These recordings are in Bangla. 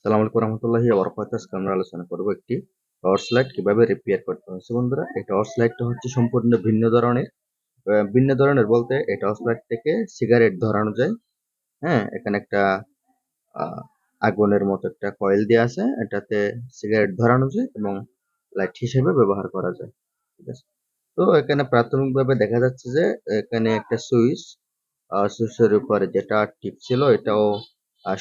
আসসালামু আলাইকুম রহমতুল্লাহি ওয়া বারাকাতুহু। আজকে আমরা আলোচনা করব একটি টর্চ লাইট কিভাবে রিপেয়ার করতে হয়। বন্ধুরা, এই টর্চ লাইটটা হচ্ছে সম্পূর্ণ ভিন্ন ধরনের। ভিন্ন ধরনের বলতে এই টর্চ লাইট থেকে সিগারেট ধরানো যায়। হ্যাঁ, এখানে একটা আহ, আগুনের মতো একটা কয়েল দেওয়া আছে, এটাতে সিগারেট ধরানো যায় এবং লাইট হিসেবে ব্যবহার করা যায়। ঠিক আছে। তো এখানে প্রাথমিকভাবে দেখা যাচ্ছে যে এখানে একটা সুইচের উপরে যেটা টিপ ছিল এটাও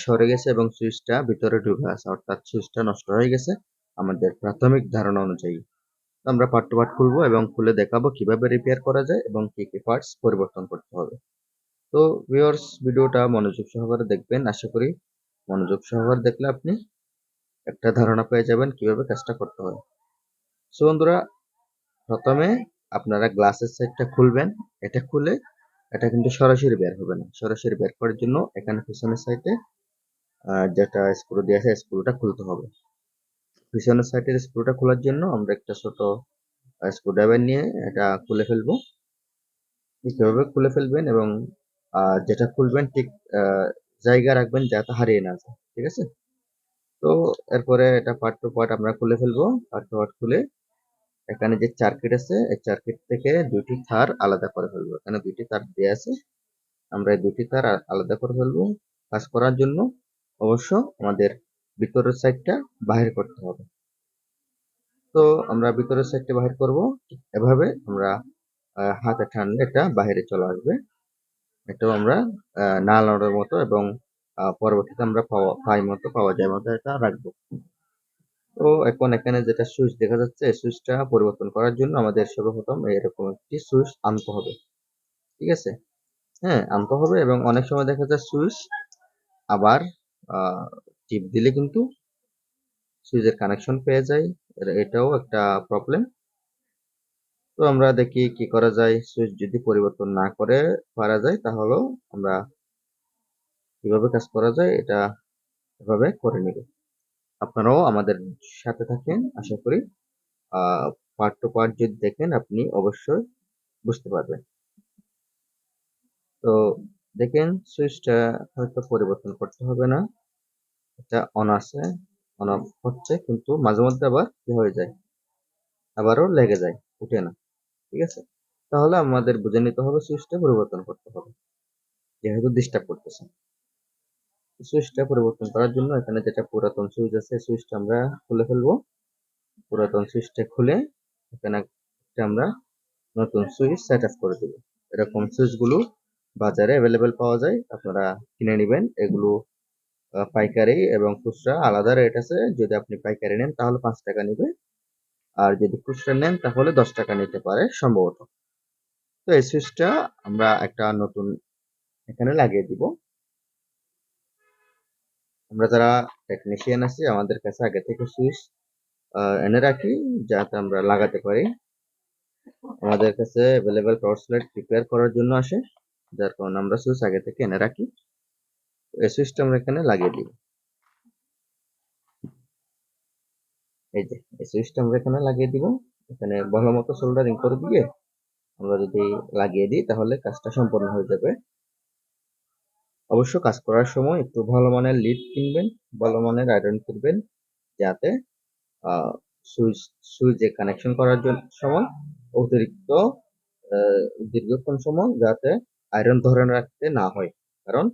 সরে গেছে এবং সুইচটা ভিতরে ঢুকে আছে, অর্থাৎ সুইচটা নষ্ট হয়ে গেছে আমাদের প্রাথমিক ধারণা অনুযায়ী। তো আমরা পার্ট টু পার্ট খুলবো এবং খুলে দেখাবো কিভাবে রিপেয়ার করা যায় এবং কি কি পার্টস পরিবর্তন করতে হবে। তো ভিউয়ার্স, ভিডিওটা মনোযোগ সহকারে দেখবেন। আশা করি মনোযোগ সহকারে দেখলে আপনি একটা ধারণা পেয়ে যাবেন কিভাবে কাজটা করতে হয়। বন্ধুরা, প্রথমে আপনারা গ্লাসের সাইডটা খুলবেন। এটা খুলে এটা কিন্তু সরাসরি বের হবে না। সরাসরি বের করার জন্য এখানে পিছনের সাইডে যেটা স্ক্রু দিয়ে আছে স্ক্রুটা খুলতে হবে। পিছনের সাইডের স্ক্রুটা খোলার জন্য আমরা একটা ছোট স্ক্রুড্রাইভার নিয়ে এটা খুলে ফেলবো। কিভাবে খুলে ফেলবেন এবং যেটা খুলবেন ঠিক জায়গা রাখবেন যাতে হারিয়ে না যায়। ঠিক আছে। তো এরপরে এটা পার্ট টু পার্ট আমরা খুলে ফেলবো। পার্ট টু পার্ট খুলে এখানে যে সার্কিট আছে এই সার্কিট থেকে দুটি তার আলাদা করে ফেলবো। এখানে দুটি তার দেওয়া আছে, আমরা এই দুটি তার আলাদা করে ফেলবো। কাজ করার জন্য অবশ্য আমাদের ভিতরের সাইডটা বাহির করতে হবে। তো আমরা ভিতরের সাইডটা বাহির করব। এভাবে আমরা হাতে টানলে এটা বাহিরে চলে আসবে। এটাও আমরা নাড়ানোর মতো এবং পরবর্তীতে আমরা পাওয়া যায় মতো এটা রাখবো। তো এখন এখানে যেটা সুইচ দেখা যাচ্ছে এই সুইচটা পরিবর্তন করার জন্য আমাদের সর্বপ্রথম এরকম একটি সুইচ আনতে হবে। ঠিক আছে। হ্যাঁ, আনতে হবে এবং অনেক সময় দেখা যায় সুইচ আবার টিপ দিলে কিন্তু সুইচের কানেকশন পেয়ে যায়। এটাও একটা প্রবলেম। তো আমরা দেখি কি করা যায়। সুইচ যদি পরিবর্তন না করে পারা যায় তাহলেও আমরা কিভাবে কাজ করা যায় এটা এভাবে করে নিব। আপনারাও আমাদের সাথে থাকেন। আশা করি পার্ট টু পার্ট যদি দেখেন আপনি অবশ্যই বুঝতে পারবেন। তো দেখেন সুইচটা হয়তো পরিবর্তন করতে হবে না, এটা অন আছে, অন অফ হচ্ছে, কিন্তু মাঝে মধ্যে আবার কি হয়ে যায়, আবারও লেগে যায়, উঠে না। ঠিক আছে। তাহলে আমাদের বুঝে নিতে হবে সুইচটা পরিবর্তন করতে হবে, যেহেতু ডিস্টার্ব করতেছে। সুইচটা পরিবর্তন করার জন্য এখানে যেটা পুরাতন সুইচ আছে সুইচটা আমরা খুলে ফেলবো। পুরাতন সুইচটা খুলে এখানে আমরা নতুন সুইচ সেট আপ করে দেবো। এরকম সুইচগুলো বাজারে অ্যাভেলেবেল পাওয়া যায়, আপনারা কিনে নেবেন। এগুলো পাইকারি এবং খুচরা আলাদা রেট আছে। যদি আপনি পাইকারি নেন তাহলে 5 টাকা নিবে, আর যদি খুচরা নেন তাহলে 10 টাকা নিতে পারে সম্ভবত। তো এই সুইচটা আমরা একটা নতুন এখানে লাগিয়ে দিব। আমরা যারা টেকনিশিয়ান আছি আমাদের কাছে আগে থেকে সুইচ এনে রাখি যাতে আমরা লাগাতে পারি। আমাদের কাছে অ্যাভেলেবেল টর্চ লাইট প্রিপেয়ার করার জন্য আসে, যার কারণে আমরা সুইচ আগে থেকে এনে রাখি। এই সুইচটা আমরা এখানে লাগিয়ে দিব। এই যে এই সুইচটা আমরা এখানে লাগিয়ে দিব। এখানে ভালো মতো সোল্ডারিং করে দিয়ে আমরা যদি লাগিয়ে দিই তাহলে কাজটা সম্পন্ন হয়ে যাবে। অবশ্য কাজ করার সময় একটু ভালো মানের লিড কিনবেন, ভালো মানের আয়রন কিনবেন, যাতে সুইচ সুইচে কানেকশন করার জন্য সময় অতিরিক্ত দীর্ঘক্ষণ সময় যাতে আয়রন ধরে রাখতে না হয়। কারণ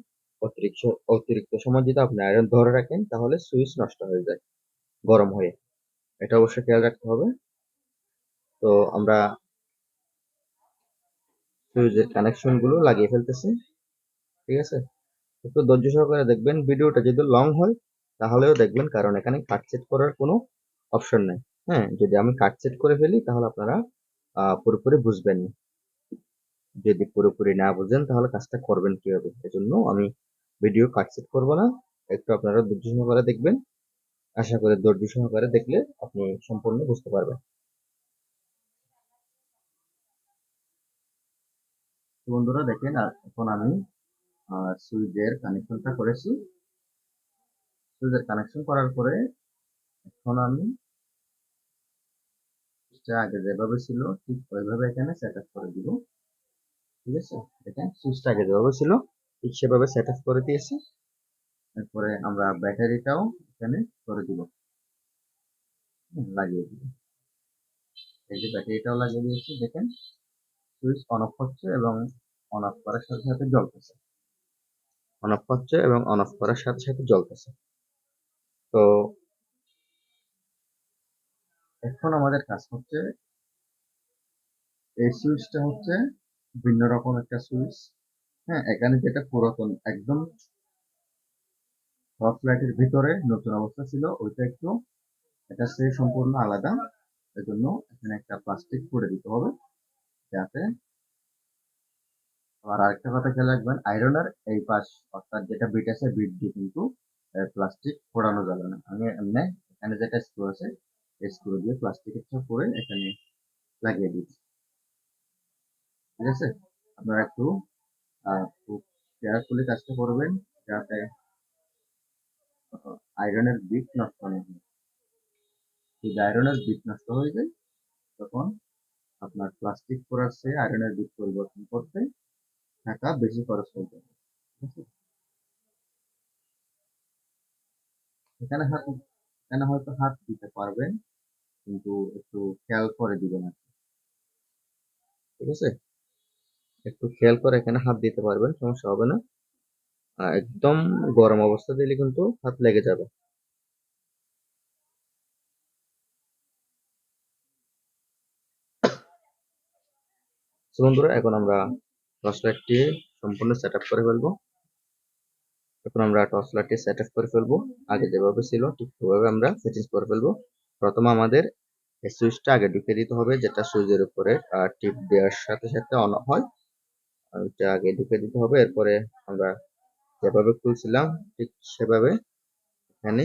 অতিরিক্ত অতিরিক্ত সময় যদি আপনি আয়রন ধরে রাখেন তাহলে সুইচ নষ্ট হয়ে যায় গরম হয়ে। এটা অবশ্যই খেয়াল রাখতে হবে। তো আমরা সুইচের কানেকশন গুলো লাগিয়ে ফেলতেছি। ঠিক আছে। একটু ধৈর্য সহকারে দেখবেন। ভিডিওটা যদি লং হয় তাহলেও দেখবেন, কারণ এখানে কাট সেট করার কোনো অপশন নেই। হ্যাঁ, যদি আমি কাট সেট করে ফেলি তাহলে আপনারা পুরোপুরি বুঝবেন না। যদি পুরোপুরি না বুঝেন তাহলে কাজটা করবেন কিভাবে, এজন্য আমি ভিডিও কাট সেট করবো না। একটু আপনারা ধৈর্য সহকারে দেখবেন। আশা করি ধৈর্য সহকারে দেখলে আপনি সম্পূর্ণ বুঝতে পারবেন। বন্ধুরা দেখেন, এখন আমি সুইচের কানেকশনটা করেছি। সুইচের কানেকশন করার পরে এখন আমি আগে যেভাবে ছিল ঠিক ওইভাবে এখানে সেট আপ করে দিব। ঠিক আছে। দেখেন সুইচটা আগে যেভাবে ছিল ঠিক সেভাবে সেট আপ করে দিয়েছি। এরপরে আমরা ব্যাটারিটাও এখানে করে দিব, লাগিয়ে দিব। এই যে ব্যাটারিটাও লাগিয়ে দিয়েছি, দেখেন সুইচ অন অফ হচ্ছে এবং অন অফ করার সাথে সাথে জ্বলতেছে, অন অফ হচ্ছে এবং অন অফ করার সাথে সাথে জ্বলতেছে। তো এখন আমাদের কাজ হচ্ছে, এই সুইচটা হচ্ছে ভিন্ন রকম একটা সুইচ। হ্যাঁ, এখানে যেটা পুরাতন একদম টর্চ লাইটের ভিতরে নতুন অবস্থা ছিল, ওইটা একটু এটা সে সম্পূর্ণ আলাদা। এজন্য এখানে একটা প্লাস্টিক করে দিতে হবে, যাতে। আর আরেকটা কথা খেয়াল রাখবেন, আয়রনের এই পাশ অর্থাৎ যেটা বিট আছে, বিট দিয়ে কিন্তু প্লাস্টিক ফোড়ানো যাবে না। আমি এমনি এখানে যেটা স্ক্রু আছে, এই স্ক্রু দিয়ে প্লাস্টিকের করে এখানে লাগিয়ে দিচ্ছি। ঠিক আছে, আপনারা একটু খুব কেয়ারফুলি কাজটা করবেন, যাতে আয়রনের বিট নষ্ট না হয়। যদি আয়রনের বিট নষ্ট হয়ে যায়, তখন আপনার প্লাস্টিক পরার চেয়ে আয়রনের বিট পরিবর্তন করতে টাকা বেশি খরচ হয়ে যাবে। ঠিক আছে, এখানে হাত এখানে হয়তো হাত দিতে পারবেন, কিন্তু একটু খেয়াল করে দিবেন আর কি। ঠিক আছে, একটু খেয়াল করে এখানে হাত দিতে পারবেন, সমস্যা হবে না। একদম গরম অবস্থা দিলে কিন্তু হাত লেগে যাবে। তো বন্ধুরা, এখন আমরা টর্চ লাইটটি সম্পূর্ণ সেট আপ করে ফেলবো। আগে যেভাবে ছিল ঠিক সেভাবে আমরা সেটিংস করে ফেলবো। প্রথমে আমাদের এই সুইচটা আগে ঢুকিয়ে দিতে হবে, যেটা সুইচের উপরে টিপ দেওয়ার সাথে সাথে অন হয়, ওইটা আগে ঢুকিয়ে দিতে হবে। এরপরে আমরা যেভাবে খুলছিলাম ঠিক সেভাবে এখানে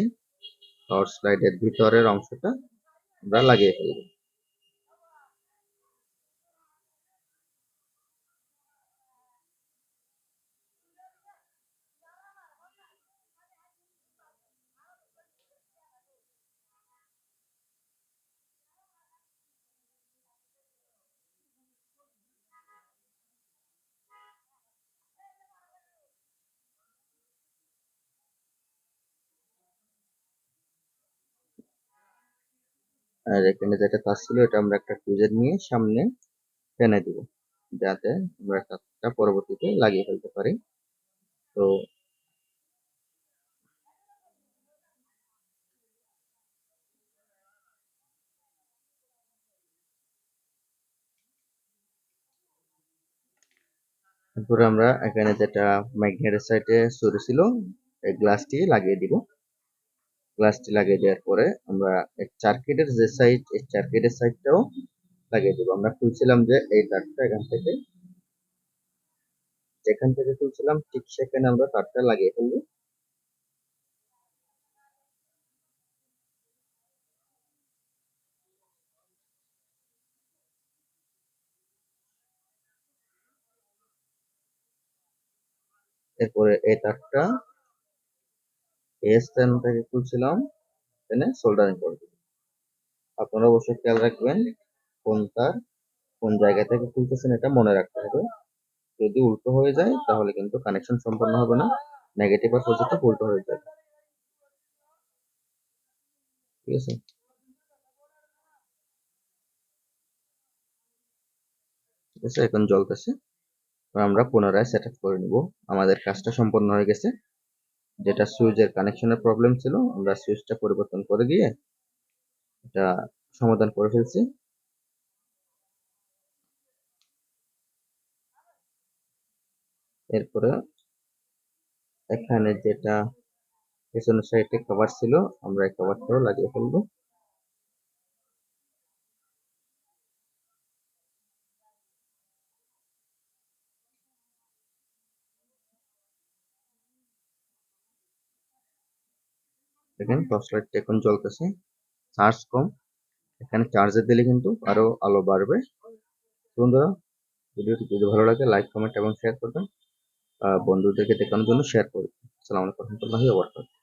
টর্চ লাইটের ভিতরের অংশটা আমরা লাগিয়ে ফেলবো। আর এখানে যেটা তার ছিল, এটা আমরা একটা টুইজার নিয়ে সামনে টেনে দিব, যাতে আমরা তারটা পরবর্তীতে লাগিয়ে ফেলতে পারি। তো এরপরে আমরা এখানে যেটা ম্যাগনেটের সাইডে সরে ছিল, এই গ্লাসটি লাগিয়ে দিব। গ্লাসটি লাগিয়ে দেওয়ার পরে আমরা সার্কিটের যে সাইড, এই সার্কিটের সাইডটাও লাগিয়ে দিব। আমরা খুলছিলাম যে এই তারটা এখান থেকে, যেখান থেকে খুলছিলাম ঠিক সেখানে আমরা তারটা লাগিয়ে ফেলবো। এরপরে এই তারটা এই স্থান থেকে খুলছিলাম, এখানে সোল্ডারিং করে দিব। আপনারা অবশ্যই খেয়াল রাখবেন কোন তার কোন জায়গা থেকে খুলতেছেন, এটা মনে রাখতে হবে। যদি উল্টো হয়ে যায় তাহলে কিন্তু কানেকশন সম্পন্ন হবে না, নেগেটিভ আর পজিটিভ উল্টো হয়ে যাবে। ঠিক আছে, ঠিক আছে, এখন জ্বলতেছে। আমরা পুনরায় সেট আপ করে নিব। আমাদের কাজটা সম্পন্ন হয়ে গেছে। যেটা সুইচের কানেকশনের প্রবলেম ছিল, আমরা সুইচটা পরিবর্তন করে দিয়ে এটা সমাধান করে ফেলছি। এরপরে এখানে যেটা পেছনের সাইডে কভার ছিল, আমরা এই কভারটাও লাগিয়ে ফেলবো। দেখেন টর্চ লাইটটা এখন জ্বলতেছে, চার্জ কম। এখানে চার্জে দিলে কিন্তু আরো আলো বাড়বে। বন্ধুরা, ভিডিওটি যদি ভালো লাগে লাইক, কমেন্ট এবং শেয়ার করবেন। বন্ধুদেরকে দেখানোর জন্য শেয়ার করবেন। আসসালামু আলাইকুম ওয়া রাহমাতুল্লাহি ওয়া বারাকাতুহু।